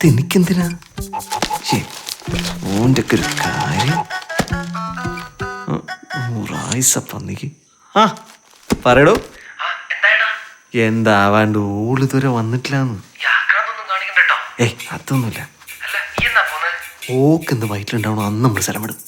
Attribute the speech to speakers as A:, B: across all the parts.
A: എനിക്കെന്തിനാ ഓൻ്റെ ഒക്കെ ഒരു കാര്യം. പന്നിക്ക് ആ പറയടോ. എന്താവാണ്ട് ഓള് ഇതുവരെ വന്നിട്ടില്ലാന്ന്. ഏയ് അതൊന്നുമില്ല. ഓക്കെന്ത് വയറ്റിലുണ്ടാവണോ അന്ന് നമ്മൾ സ്ഥലം വിടും.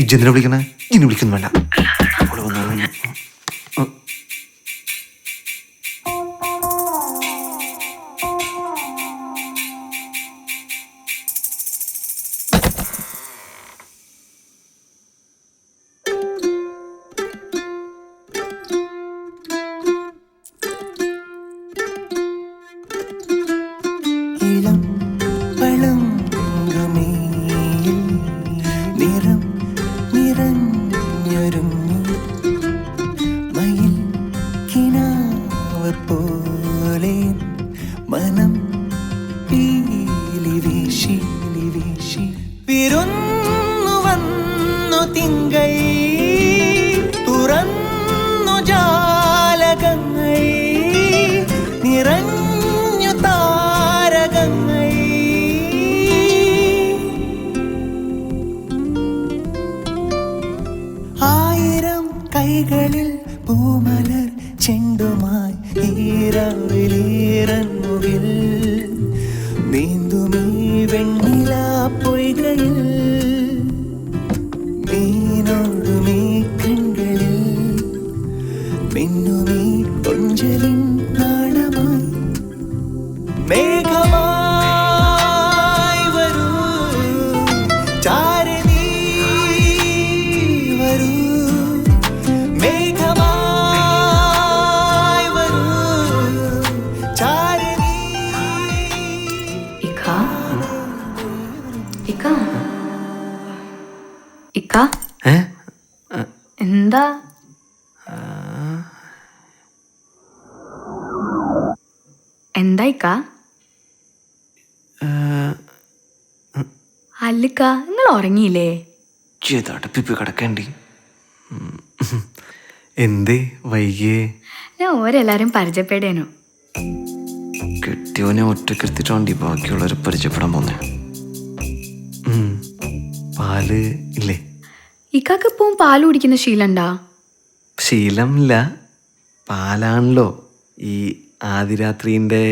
A: ഇജ്ജെന്തിനാ വിളിക്കണേ? ഇനി വിളിക്കുന്നു വേണ്ട. അവള് വന്നു.
B: മനം പീലി വീശി പിരുന്നു വന്നു തിങ്കൾ തുറന്നു ജാലകങ്ങൾ നിറഞ്ഞു താരകങ്ങൾ ആയിരം കൈകളിൽ പൂമലർ ചെണ്ടുമായി ഈരവിലീരൻ മുകിൽ നീന്തുമീ വെണ്ണില പൊയ്കയിൽ മീനോടുമീ കൺകളിൽ മിന്നുമീ കൊഞ്ചലിൻ നാണമായി മേഘമായി വരൂ ചാരനീ വരൂ
C: എന്താ എന്തായിക്ക അല്ലിക്ക നിങ്ങൾ ഉറങ്ങിയില്ലേ?
A: തടപ്പിപ്പ് കിടക്കണ്ടി. എന്തേ വൈകിയേ?
C: ഞാൻ ഓരെല്ലാരും പരിചയപ്പെടേനു.
A: കെട്ടിയോനെ ഒറ്റക്കെടുത്തിട്ടാണ്ടി ബാക്കിയുള്ളവരെ പരിചയപ്പെടാൻ പോന്നെ. പാല് ഇല്ലേ?
C: ഇക്കാക്ക് ഇപ്പം പാല് കുടിക്കുന്ന ശീലണ്ടാ?
A: ശീലമില്ല, പാലാണല്ലോ ഈ ആദിരാത്രിന്റെ.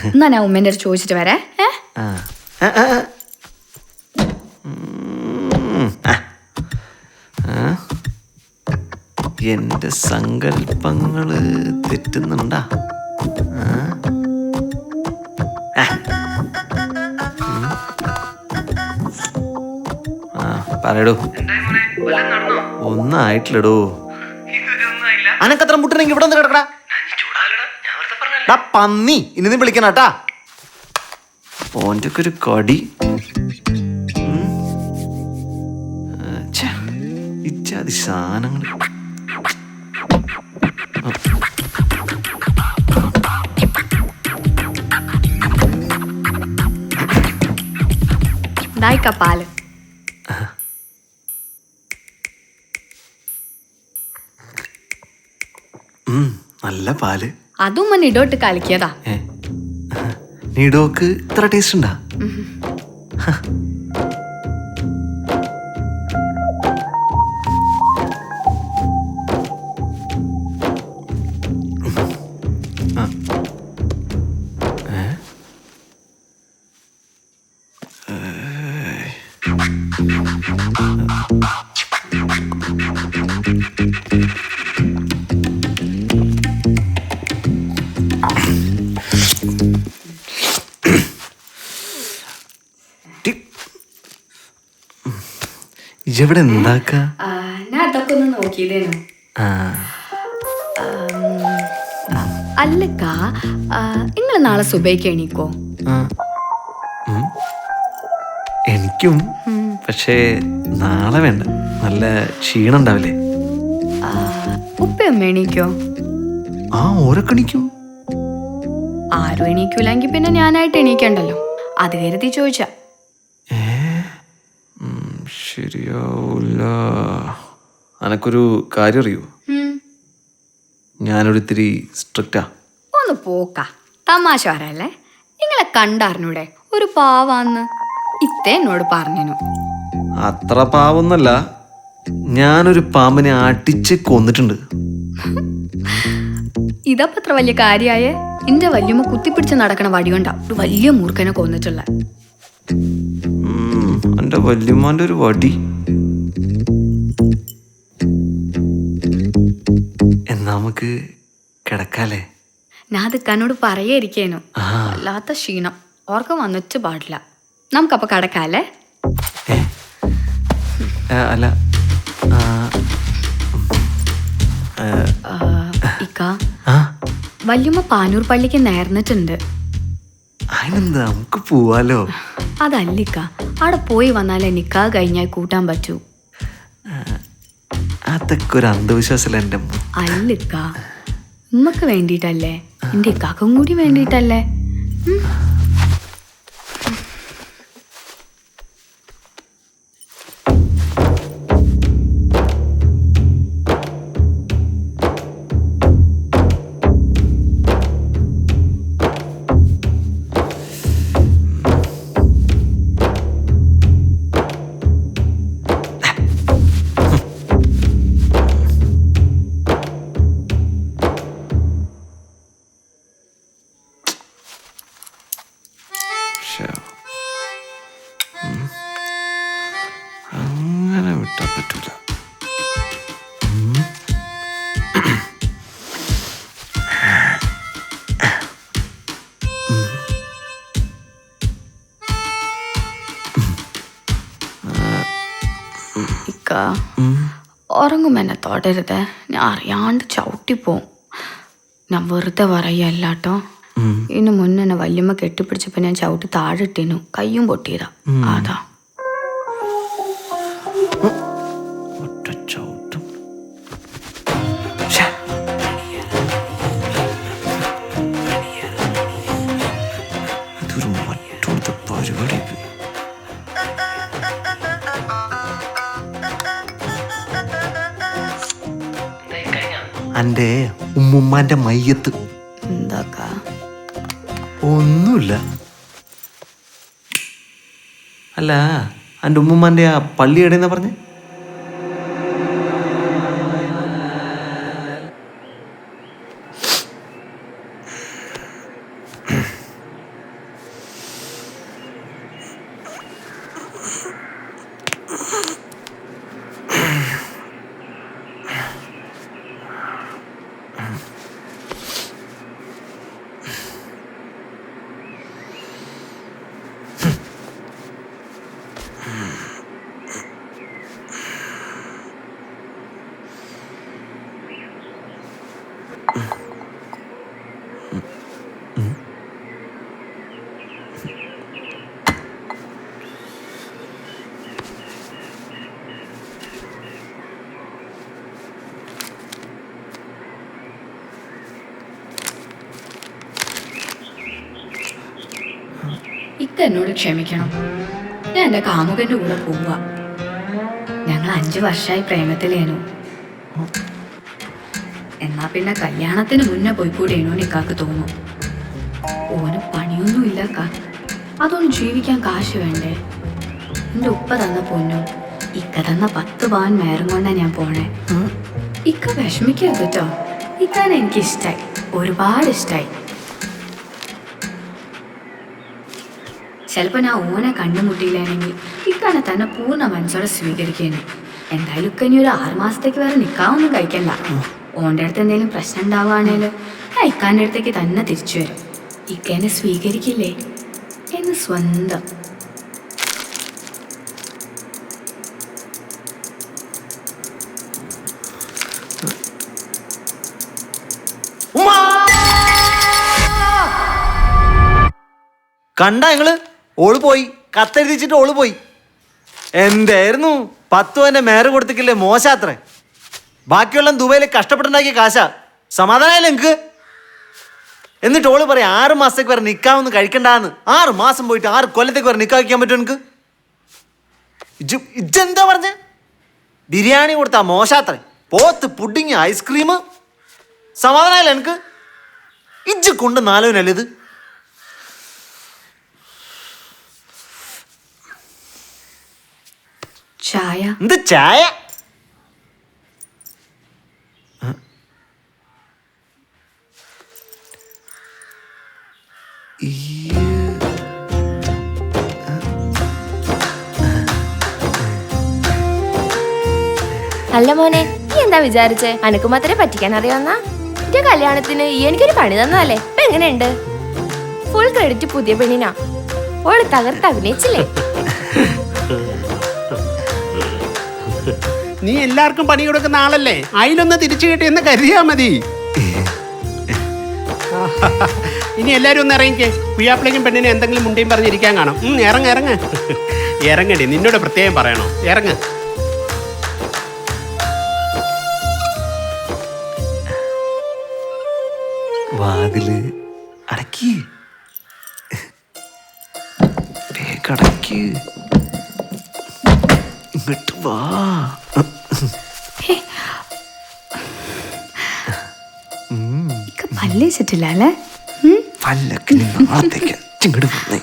C: എന്നാ ഞാൻ ഉമ്മേന്റെ അടുത്ത് ചോദിച്ചിട്ട് വരാ.
A: എന്റെ സങ്കല്പങ്ങള് തെറ്റുന്നുണ്ടാ? പറയടോ. ഒന്നായിട്ടില്ലടോ. അനക്കത്ര മുട്ടണെങ്കി ഇവിടെ ഒന്ന് കിടക്കടാ പന്നി. ഇനി നീ വിളിക്കണട്ടാ. ഓൻ്റെ ഒക്കെ ഒരു കടി. ഇച്ചാതി സാധനങ്ങൾ.
C: പാല്
A: നല്ല പാല്.
C: അതും നിടോട്ട് കളിക്കതാ.
A: നിടോക്ക് ഇത്ര ടേസ്റ്റ് ഉണ്ടാ? ഇജെവിടെ ഉണ്ടാക്ക?
C: ഞാൻ അതൊക്കെ ഒന്ന് നോക്കിയതേനു. അല്ലക്ക, നിങ്ങൾ നാളെ സുബൈക്ക് എണീക്കോ?
A: എനിക്കും, പക്ഷേ നാളെ വേണ്ട. നല്ല ക്ഷീണം ഉണ്ടാവില്ലേ?
C: ഉപ്പയമ്മ എണീക്കോ?
A: ഓരൊക്കെ എണീക്കും.
C: ആരും എണീക്കൂലെങ്കിൽ പിന്നെ ഞാനായിട്ട് എണീക്കണ്ടല്ലോ, അത് കരുതി ചോദിച്ചാ.
A: ശരിയാവൂല. അനക്കൊരു കാര്യം അറിയൂ, ഞാനൊരിത്തിരി സ്ട്രിക്റ്റാ.
C: ഒന്ന് പോക്ക. തമാശ പറയല്ലേ. നിങ്ങളെ കണ്ടറിഞ്ഞൂടെ ഒരു പാവാന്ന് ഇത്ത എന്നോട് പറഞ്ഞു.
A: അത്ര പാവൊന്നല്ല, ഞാനൊരു പാമ്പിനെ അടിച്ച് കൊന്നിട്ടുണ്ട്.
C: ഇതപ്പോ അത്ര വലിയ കാര്യായേ? എന്റെ വല്യമ്മ കുത്തിപ്പിടിച്ച് നടക്കണ വടി കൊണ്ടാ ഒരു വലിയ മൂർഖനെ കൊന്നിട്ടുള്ള.
A: എന്റെ വല്യമ്മാന്റെ ഒരു വടി. എന്നാ നമുക്ക് കിടക്കാലേ?
C: ഞാൻ അത് കന്നോട് പറയായിരിക്കേനു. വല്ലാത്ത ക്ഷീണം, ഓർക്കം വന്നിട്ട് പാടില്ല. നമുക്കപ്പൊ കിടക്കാല്ലേ?
A: അല്ല
C: ഇക്ക, വല്യമ്മ പാനൂർ പള്ളിക്ക് നേർന്നിട്ടുണ്ട്.
A: അതിനെന്താ, നമുക്ക് പോവാലോ?
C: അതല്ലിക്ക, അവിടെ പോയി വന്നാലേ നിക്കാഹ് കഴിഞ്ഞാൽ കൂട്ടാൻ പറ്റൂ.
A: അതൊക്കെ ഒരു അന്ധവിശ്വാസമല്ല എൻ്റെ അമ്മ.
C: അല്ലിക്ക, ഉമ്മക്ക് വേണ്ടിയിട്ടല്ലേ, എൻ്റെ ഇക്കാക്കും കൂടി വേണ്ടിയിട്ടല്ലേ.
A: അങ്ങനെ വിട്ടാൻ പറ്റൂല.
C: ഇക്ക, ഉറങ്ങുമ്പോ എന്നെ തൊടരുതേ, ഞാൻ അറിയാണ്ട് ചവിട്ടിപ്പോവും. ഞാൻ വെറുതെ പറയല്ലാട്ടോ. ഇതിന് മുന്നേ എന്നെ വല്യമ്മ കെട്ടിപ്പിടിച്ചപ്പോ ഞാൻ ചവിട്ടി താഴെ ഇട്ടീനു, കയ്യും പൊട്ടിയതാ. അതാ
A: ഇതൊരു മറ്റൊരു പരിപാടി. എൻ്റെ ഉമ്മുമ്മാന്റെ മയ്യത്ത്.
C: എന്താക്ക?
A: ഒന്നുമില്ല. അല്ല, എൻ്റെ ഉമ്മുമ്മാന്റെ ആ പള്ളി എവിടെയെന്നാ പറഞ്ഞേ?
C: ഇക്ക എന്നോട് ക്ഷമിക്കണം. ഞാൻ എൻ്റെ കാമുകന്റെ കൂടെ പോവുക. ഞങ്ങൾ 5 വർഷമായി പ്രേമത്തിലേനു. എന്നാ പിന്നെ കല്യാണത്തിന് മുന്നേ പോയിക്കൂടേനു നിക്കാക്ക് തോന്നും. ഓന് പണിയൊന്നും ഇല്ലക്ക, അതൊന്നും ജീവിക്കാൻ കാശ് വേണ്ടേ? എൻ്റെ ഉപ്പ തന്ന പൊന്നും ഇക്ക തന്ന 10 പവൻ മേറും കൊണ്ടാ ഞാൻ പോണേ. ഇക്ക വിഷമിക്കരുത് കേട്ടോ. ഇക്കാനെ എനിക്കിഷ്ടായി, ഒരുപാട് ഇഷ്ടായി. ചിലപ്പോൾ ഞാൻ ഓനെ കണ്ടുമുട്ടിയില്ലാണെങ്കിൽ ഇക്കാനെ തന്നെ പൂർണ്ണ മനസ്സോടെ സ്വീകരിക്കേനു. എന്തായാലും ഇക്ക ഇനി ഒരു 6 മാസത്തേക്ക് വേറെ നിക്കാവൊന്നും കഴിക്കണ്ട. ഓൻ്റെ അടുത്ത് എന്തെങ്കിലും പ്രശ്നം ഉണ്ടാവുകയാണേൽ ഞാൻ ഇക്കാൻ്റെ അടുത്തേക്ക് തന്നെ തിരിച്ചു വരും. ഇക്കേനെ സ്വീകരിക്കില്ലേ എന്ന് സ്വന്തം.
A: കണ്ട നിങ്ങള്? ഓള് പോയി, കത്തെഴുതിച്ചിട്ട് ഓള് പോയി. എന്തായിരുന്നു 10 പവന്റെ മേറ് കൊടുത്തിക്കില്ലേ? മോശാത്രേ. ബാക്കിയുള്ള ദുബൈയിലെ കഷ്ടപ്പെട്ടുണ്ടാക്കിയ കാശാ. സമാധാനമായില്ല എനിക്ക്. എന്നിട്ട് ഓള് പറയാം 6 മാസത്തേക്ക് വരെ നിക്കാവൊന്നും കഴിക്കണ്ടാന്ന്. 6 മാസം പോയിട്ട് 6 കൊല്ലത്തേക്ക് വരെ നിക്കാ വയ്ക്കാൻ പറ്റുമോ എനിക്ക്? ഇജെന്താ പറഞ്ഞ? ബിരിയാണി കൊടുത്താ മോശാത്രേ. പോത്ത്, പുഡിങ്, ഐസ്ക്രീം. സമാധാനമായില്ല എനിക്ക്. ഇജ്ജ് കൊണ്ട് നാലോനല്ലേ ഇത്?
C: ചായ
A: എന്ത് ചായ?
D: അല്ല മോനെ, നീ എന്താ വിചാരിച്ചേ അനക്ക് മാത്രമേ പറ്റിക്കാൻ അറിയാവുന്ന? എന്റെ കല്യാണത്തിന് ഈ എനിക്കൊരു പണി തന്നതല്ലേ. ഇപ്പൊ എങ്ങനെയുണ്ട്? ഫുൾ ക്രെഡിറ്റ് പുതിയ പെണ്ണിനാ. ഓള് തകർത്ത് അഭിനയിച്ചില്ലേ?
E: നീ എല്ലാവർക്കും പണി കൊടുക്കുന്ന ആളല്ലേ, അതിലൊന്ന് തിരിച്ചു കിട്ടിയെന്ന് കരുതിയാ മതി. ഇനി എല്ലാരും ഒന്ന് ഇറങ്ങിക്കേ. പുയ്യാപ്പിളേക്കും പെണ്ണിനെ എന്തെങ്കിലും മുണ്ടിയും പറഞ്ഞിരിക്കാൻ കാണും. ഇറങ്ങടി, നിന്നോട് പ്രത്യേകം പറയണോ? ഇറങ്ങ്.
A: വാതില് അടക്കി, വേഗടക്ക്, ഇങ്ങോട്ട് വാ.
C: പല്ലേച്ചിട്ടില്ല അല്ലേ?
A: പല്ലൊക്കെ നാളത്തേക്ക് ഇങ്ങോട്ട് വന്നേ.